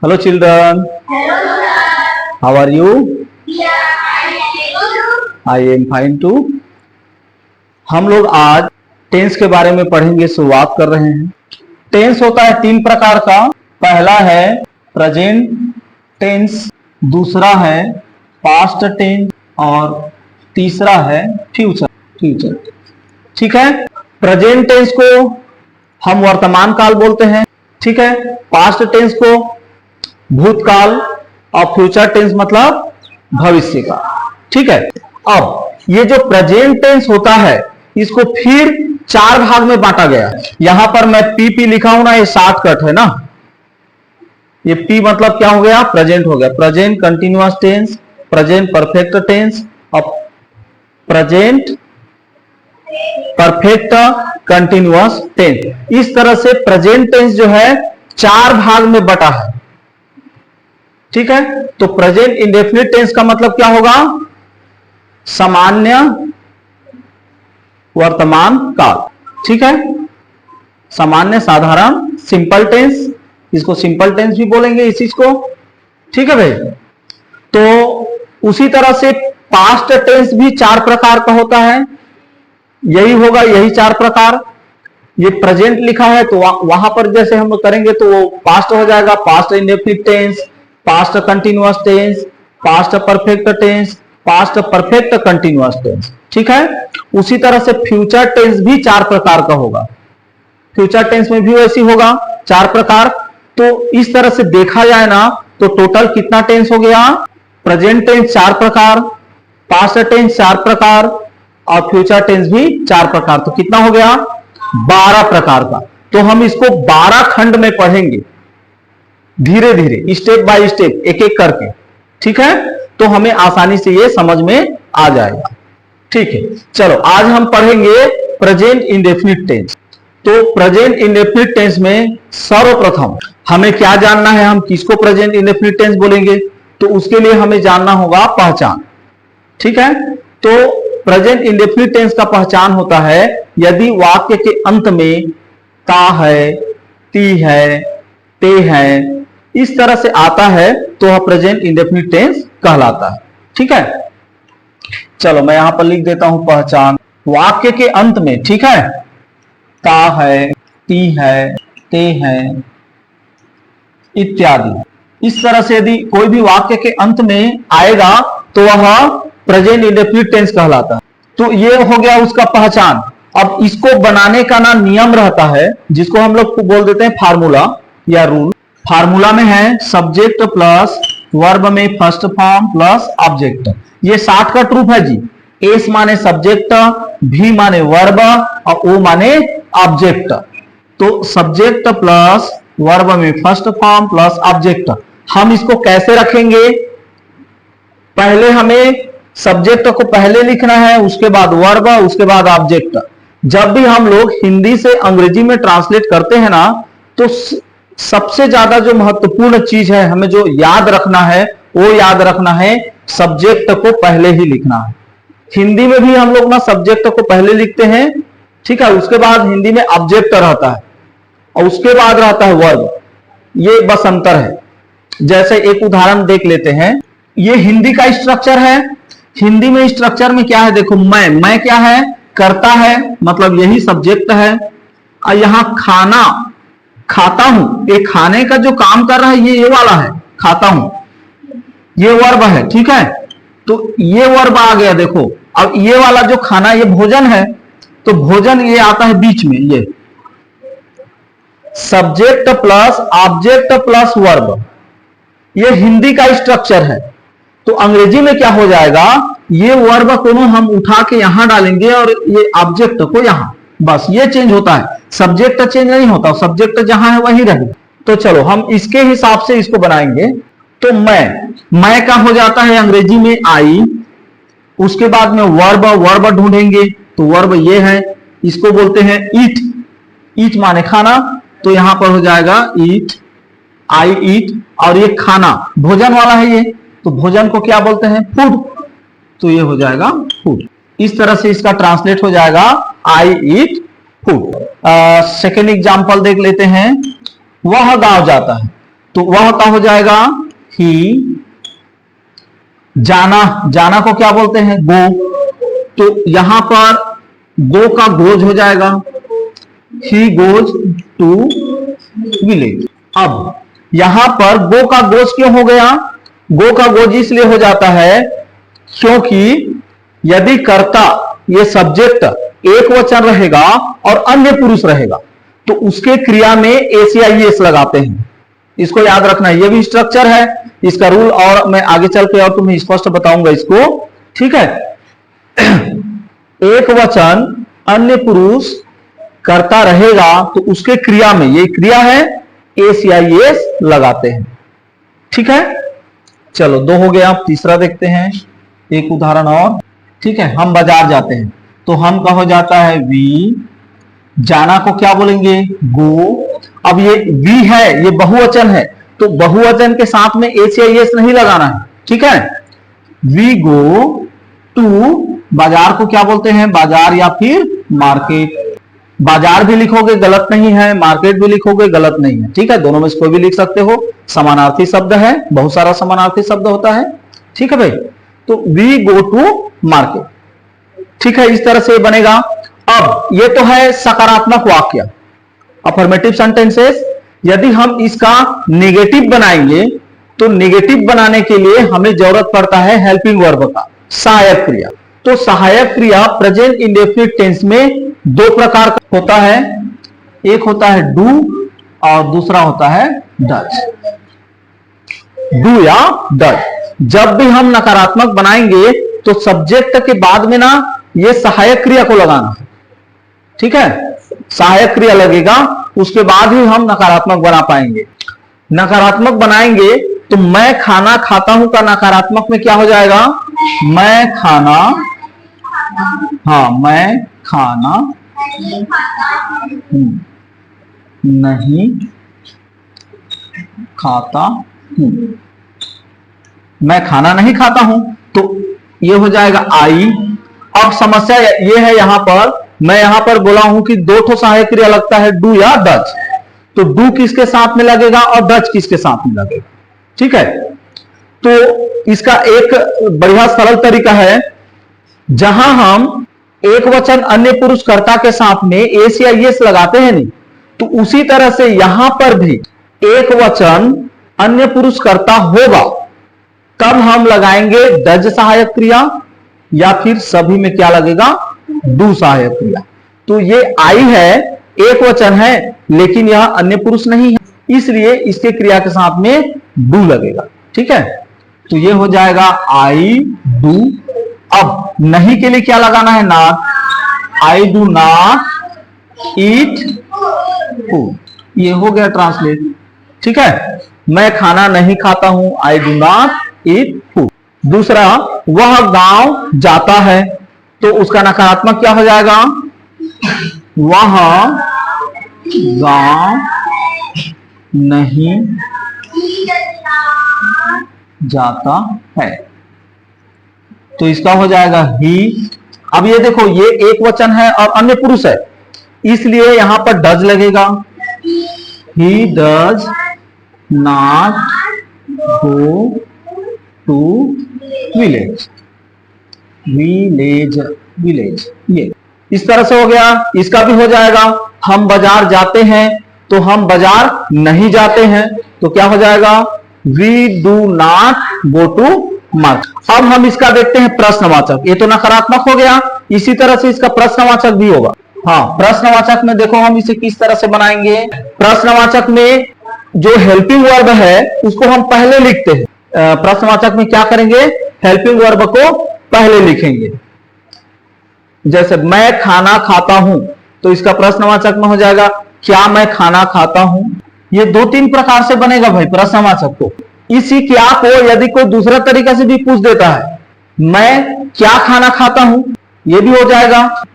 Hello children. Hello sir. How are you? Yeah, I am. I am fine too. हम लोग आज tense के बारे में पढ़ेंगे, शुरुआत कर रहे हैं। टेंस होता है तीन प्रकार का। पहला है प्रेजेंट टेंस, दूसरा है पास्ट टेंस और तीसरा है फ्यूचर। ठीक है। प्रेजेंट टेंस को हम वर्तमान काल बोलते हैं। ठीक है। पास्ट टेंस को भूतकाल और फ्यूचर टेंस मतलब भविष्य का। ठीक है। अब ये जो प्रेजेंट टेंस होता है इसको फिर चार भाग में बांटा गया है। यहां पर मैं पी लिखा हूं ना, ये शॉर्टकट है ना। ये पी मतलब क्या हो गया? प्रेजेंट हो गया। Present continuous tense, present perfect tense और प्रेजेंट परफेक्ट कंटिन्यूअस टेंस। इस तरह से प्रेजेंट टेंस जो है चार भाग में बटा है। ठीक है। तो प्रेजेंट इंडेफिनिट टेंस का मतलब क्या होगा? सामान्य वर्तमान काल। ठीक है। सामान्य साधारण सिंपल टेंस, इसको सिंपल टेंस भी बोलेंगे इस चीज को। ठीक है भाई। तो उसी तरह से पास्ट टेंस भी चार प्रकार का होता है। यही होगा, यही चार प्रकार। ये प्रेजेंट लिखा है तो वहां पर जैसे हम करेंगे तो वो पास्ट हो जाएगा। Past indefinite tense, past continuous tense, past perfect tense, past perfect continuous tense. ठीक है। उसी तरह से फ्यूचर टेंस भी चार प्रकार का होगा। फ्यूचर टेंस में भी वैसी होगा, चार प्रकार। तो इस तरह से देखा जाए ना तो टोटल कितना टेंस हो गया? प्रेजेंट टेंस चार प्रकार, पास्ट टेंस चार प्रकार और फ्यूचर टेंस भी चार प्रकार। तो कितना हो गया? 12 प्रकार का। तो हम इसको 12 खंड में पढ़ेंगे, धीरे धीरे स्टेप बाय स्टेप, एक एक करके। ठीक है। तो हमें आसानी से ये समझ में आ जाएगा। ठीक है। चलो आज हम पढ़ेंगे प्रेजेंट इंडेफिनिट टेंस। तो प्रेजेंट इंडेफिनिट टेंस में सर्वप्रथम हमें क्या जानना है? हम किसको प्रेजेंट इंडेफिनिट टेंस बोलेंगे? तो उसके लिए हमें जानना होगा पहचान। ठीक है। तो प्रेजेंट इंडेफिनिट टेंस का पहचान होता है यदि वाक्य के अंत में ता है, ती है, ते है, इस तरह से आता है तो वह प्रेजेंट इंडेफिनिट टेंस कहलाता है। ठीक है। चलो मैं यहां पर लिख देता हूं पहचान। वाक्य के अंत में, ठीक है, ता है, ती है, ते है इत्यादि, इस तरह से यदि कोई भी वाक्य के अंत में आएगा तो वह प्रेजेंट इंडेफिनिट टेंस कहलाता है। तो ये हो गया उसका पहचान। अब इसको बनाने का ना नियम रहता है जिसको हम लोग बोल देते हैं फार्मूला या रूल। फार्मूला में है सब्जेक्ट प्लस वर्ब में फर्स्ट फॉर्म प्लस ऑब्जेक्ट। ये शॉर्टकट रूप है जी। एस माने सब्जेक्ट, भी माने वर्ब और ओ माने ऑब्जेक्ट। तो सब्जेक्ट प्लस वर्ब में फर्स्ट फॉर्म प्लस ऑब्जेक्ट। हम इसको कैसे रखेंगे? पहले हमें सब्जेक्ट को पहले लिखना है, उसके बाद वर्ब, उसके बाद ऑब्जेक्ट। जब भी हम लोग हिंदी से अंग्रेजी में ट्रांसलेट करते हैं ना तो सबसे ज्यादा जो महत्वपूर्ण चीज है हमें जो याद रखना है वो याद रखना है सब्जेक्ट को पहले ही लिखना है। हिंदी में भी हम लोग ना सब्जेक्ट को पहले लिखते हैं। ठीक है। उसके बाद हिंदी में ऑब्जेक्ट रहता है और उसके बाद रहता है वर्ब। ये बस अंतर है। जैसे एक उदाहरण देख लेते हैं। ये हिंदी का स्ट्रक्चर है। हिंदी में स्ट्रक्चर में क्या है? देखो, मैं क्या है? करता है, मतलब यही सब्जेक्ट है। और यहां खाना, खाता हूं, ये खाने का जो काम कर रहा है ये वाला है, खाता हूं, ये वर्ब है। ठीक है। तो ये वर्ब आ गया। देखो अब ये वाला जो खाना, ये भोजन है, तो भोजन ये आता है बीच में। ये subject plus object plus verb, ये हिंदी का स्ट्रक्चर है। तो अंग्रेजी में क्या हो जाएगा? ये वर्ब को हम उठा के यहां डालेंगे और ये ऑब्जेक्ट को यहां, बस ये चेंज होता है। सब्जेक्ट चेंज नहीं होता, सब्जेक्ट जहां है वहीं रहेगा। तो चलो हम इसके हिसाब से इसको बनाएंगे। तो मैं का हो जाता है अंग्रेजी में आई। उसके बाद में वर्ब ढूंढेंगे तो वर्ब ये है, इसको बोलते हैं ईट। ईट माने खाना, तो यहां पर हो जाएगा ईट, आई ईट। और ये खाना भोजन वाला है, ये तो भोजन को क्या बोलते हैं? फूड। तो ये हो जाएगा फूड। इस तरह से इसका ट्रांसलेट हो जाएगा आई ईट फूड। सेकेंड एग्जाम्पल देख लेते हैं। वह गांव जाता है। तो वह क्या हो जाएगा, ही। जाना, जाना को क्या बोलते हैं, गो। तो यहां पर गो का गोज हो जाएगा, ही गोज टू विलेज। अब यहां पर गो का गोज क्यों हो गया, गो का गोज इसलिए हो जाता है क्योंकि यदि कर्ता, ये सब्जेक्ट एक वचन रहेगा और अन्य पुरुष रहेगा तो उसके क्रिया में एसीआईएस लगाते हैं। इसको याद रखना है, ये भी स्ट्रक्चर है इसका रूल, और मैं आगे चल के और तुम्हें स्पष्ट बताऊंगा इसको, ठीक है। एक वचन अन्य पुरुष कर्ता रहेगा तो उसके क्रिया में, ये क्रिया है, एसीआईएस लगाते हैं, ठीक है। चलो 2 हो गया, तीसरा देखते हैं, एक उदाहरण और, ठीक है। हम बाजार जाते हैं तो हम का हो जाता है वी, जाना को क्या बोलेंगे, गो। अब ये वी है, ये बहुवचन है, तो बहुवचन के साथ में एसीआईएस नहीं लगाना है, ठीक है। वी गो टू, बाजार को क्या बोलते हैं, बाजार या फिर मार्केट। बाजार भी लिखोगे गलत नहीं है, मार्केट भी लिखोगे गलत नहीं है, ठीक है। दोनों में से कोई भी लिख सकते हो, समानार्थी शब्द है, बहुत सारा समानार्थी शब्द होता है, ठीक है भाई। तो वी गो टू मार्केट, ठीक है, इस तरह से बनेगा। अब ये तो है सकारात्मक वाक्य, अफर्मेटिव सेंटेंसेस। यदि हम इसका नेगेटिव बनाएंगे तो नेगेटिव बनाने के लिए हमें जरूरत पड़ता है हेल्पिंग वर्ब का, सहायक क्रिया। तो सहायक क्रिया प्रेजेंट इंडेफिनिट टेंस में 2 प्रकार का होता है, एक होता है डू और दूसरा होता है डज। डू या डज। जब भी हम नकारात्मक बनाएंगे तो सब्जेक्ट के बाद में ना ये सहायक क्रिया को लगाना है, ठीक है। सहायक क्रिया लगेगा, उसके बाद ही हम नकारात्मक बना पाएंगे। नकारात्मक बनाएंगे तो मैं खाना खाता हूं का नकारात्मक में क्या हो जाएगा, मैं खाना, हाँ मैं खाना नहीं खाता हूं, मैं खाना नहीं खाता हूं, तो ये हो जाएगा आई। अब समस्या ये है, यहां पर मैं यहां पर बोला हूं कि 2 ठो सहायक क्रिया लगता है, डू या डज। तो डू किसके साथ में लगेगा और डज किसके साथ में लगेगा, ठीक है। तो इसका एक बढ़िया सरल तरीका है, जहां हम एक वचन अन्य पुरुष कर्ता के साथ में एसीआईएस लगाते हैं नहीं, तो उसी तरह से यहां पर भी एक वचन अन्य पुरुष कर्ता होगा तब हम लगाएंगे डज सहायक क्रिया, या फिर सभी में क्या लगेगा, डू सहायक क्रिया। तो ये आई है, एक वचन है, लेकिन यह अन्य पुरुष नहीं है, इसलिए इसके क्रिया के साथ में डू लगेगा, ठीक है। तो ये हो जाएगा आई डू। अब नहीं के लिए क्या लगाना है, not. I do not eat food, ये हो गया ट्रांसलेट, ठीक है। मैं खाना नहीं खाता हूं, I do not eat food. दूसरा, वह गांव जाता है, तो उसका नकारात्मक क्या हो जाएगा, वह गांव नहीं जाता है, तो इसका हो जाएगा ही। अब ये देखो, ये एक वचन है और अन्य पुरुष है, इसलिए यहां पर डज लगेगा। He does not go to village, village, village, ये इस तरह से हो गया। इसका भी हो जाएगा, हम बाजार जाते हैं, तो हम बाजार नहीं जाते हैं, तो क्या हो जाएगा, we do not go to market. अब हम इसका देखते हैं प्रश्नवाचक, ये तो नकारात्मक हो गया, इसी तरह से इसका प्रश्नवाचक भी होगा। हाँ, प्रश्नवाचक में देखो हम इसे किस तरह से बनाएंगे। प्रश्नवाचक में जो हेल्पिंग वर्ब है उसको हम पहले लिखते हैं। प्रश्नवाचक में क्या करेंगे, हेल्पिंग वर्ब को पहले लिखेंगे। जैसे मैं खाना खाता हूं, तो इसका प्रश्नवाचक में हो जाएगा क्या मैं खाना खाता हूं। ये 2-3 प्रकार से बनेगा भाई प्रश्नवाचक को। इसी क्या को यदि कोई दूसरा तरीका से भी पूछ देता है, मैं क्या खाना खाता हूं, ये भी हो जाएगा।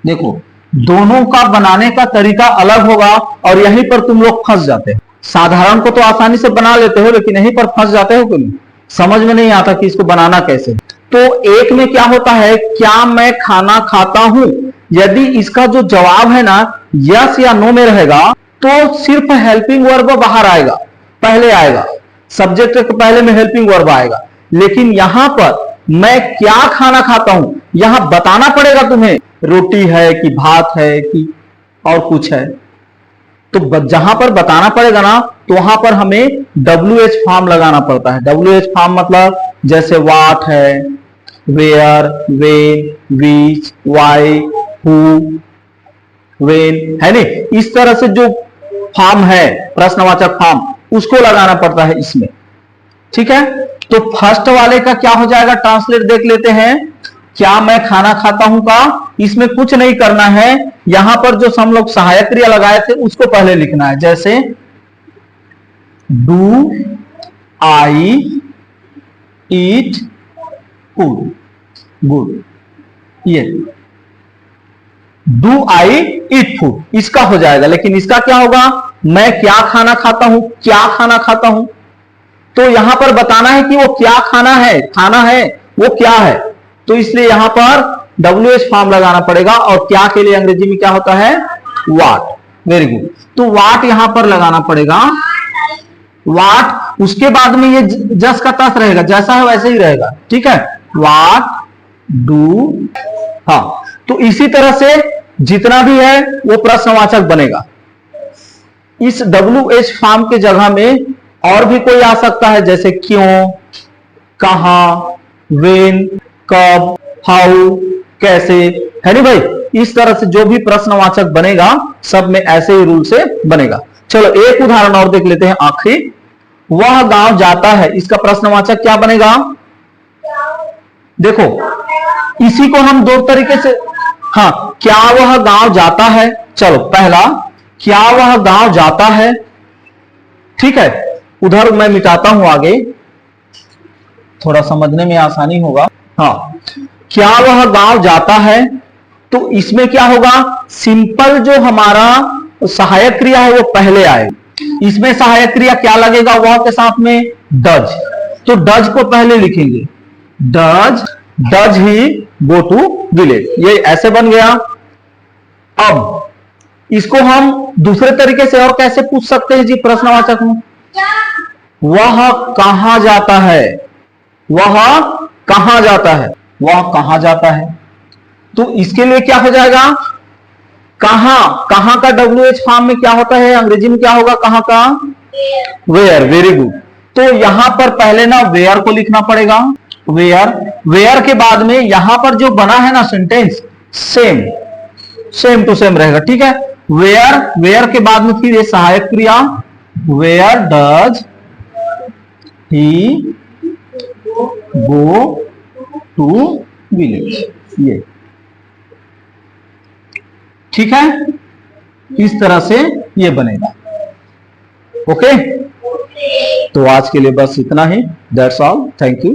देखो, दोनों का बनाने का तरीका अलग होगा और यहीं पर तुम लोग फंस जाते हो। साधारण को तो आसानी से बना लेते हो, लेकिन यहीं पर फंस जाते हो कि नहीं, समझ में नहीं आता कि इसको बनाना कैसे। तो एक में क्या होता है, क्या मैं खाना खाता हूं, यदि इसका जो जवाब है ना यस या नो में रहेगा तो सिर्फ हेल्पिंग वर्ब बाहर आएगा, पहले आएगा, सब्जेक्ट के पहले में हेल्पिंग वर्ब आएगा। लेकिन यहां पर मैं क्या खाना खाता हूं, यहां बताना पड़ेगा तुम्हें, रोटी है कि भात है कि और कुछ है। तो जहां पर बताना पड़ेगा ना, तो वहां पर हमें WH फॉर्म लगाना पड़ता है। WH फॉर्म मतलब जैसे व्हाट है, where, when, which, why, who, when, है नहीं, इस तरह से जो फॉर्म है प्रश्नवाचक फॉर्म, उसको लगाना पड़ता है इसमें। ठीक है, तो फर्स्ट वाले का क्या हो जाएगा, ट्रांसलेट देख लेते हैं। क्या मैं खाना खाता हूं का, इसमें कुछ नहीं करना है, यहां पर जो हम लोग सहायक क्रिया लगाए थे उसको पहले लिखना है। जैसे do I eat food, good, ये डू आई ईट फूड इसका हो जाएगा। लेकिन इसका क्या होगा, मैं क्या खाना खाता हूं, क्या खाना खाता हूं। तो यहां पर बताना है कि वो क्या खाना है वो क्या है, तो इसलिए यहां पर WH फॉर्म लगाना पड़ेगा। और क्या के लिए अंग्रेजी में क्या होता है, व्हाट। वेरी गुड, तो व्हाट यहां पर लगाना पड़ेगा, व्हाट। उसके बाद में ये जस का तस रहेगा, जैसा है वैसे ही रहेगा। ठीक है, व्हाट डू, हाँ। तो इसी तरह से जितना भी है वो प्रश्नवाचक बनेगा। इस WH फॉर्म के जगह में और भी कोई आ सकता है, जैसे क्यों, कहां, वेन, कब, हाउ, कैसे, है नहीं भाई। इस तरह से जो भी प्रश्नवाचक बनेगा सब में ऐसे ही रूल से बनेगा। चलो एक उदाहरण और देख लेते हैं आखिरी। वह गांव जाता है, इसका प्रश्नवाचक क्या बनेगा, देखो इसी को हम दो तरीके से, हाँ, क्या वह गांव जाता है। चलो पहला, क्या वह गांव जाता है, ठीक है। उधर मैं मिटाता हूं आगे, थोड़ा समझने में आसानी होगा। हाँ, क्या वह गांव जाता है, तो इसमें क्या होगा, सिंपल जो हमारा सहायक क्रिया है वो पहले आएगी। इसमें सहायक क्रिया क्या लगेगा, वह के साथ में डज, तो डज को पहले लिखेंगे, does he go to village, ये ऐसे बन गया। अब इसको हम दूसरे तरीके से और कैसे पूछ सकते हैं जी प्रश्नवाचक में, वह कहां जाता है, वह कहां जाता है, वह कहां जाता है। तो इसके लिए क्या हो जाएगा, कहां का WH फॉर्म में क्या होता है, अंग्रेजी में क्या होगा कहां का, वेयर। वेरी गुड, तो यहां पर पहले ना वेयर को लिखना पड़ेगा, वेयर के बाद में यहां पर जो बना है ना सेंटेंस, सेम टू सेम रहेगा। ठीक है, वेयर के बाद में फिर ये सहायक क्रिया, where does he go to village, ये ठीक है। इस तरह से ये बनेगा। ओके, तो आज के लिए बस इतना ही। That's all, thank you.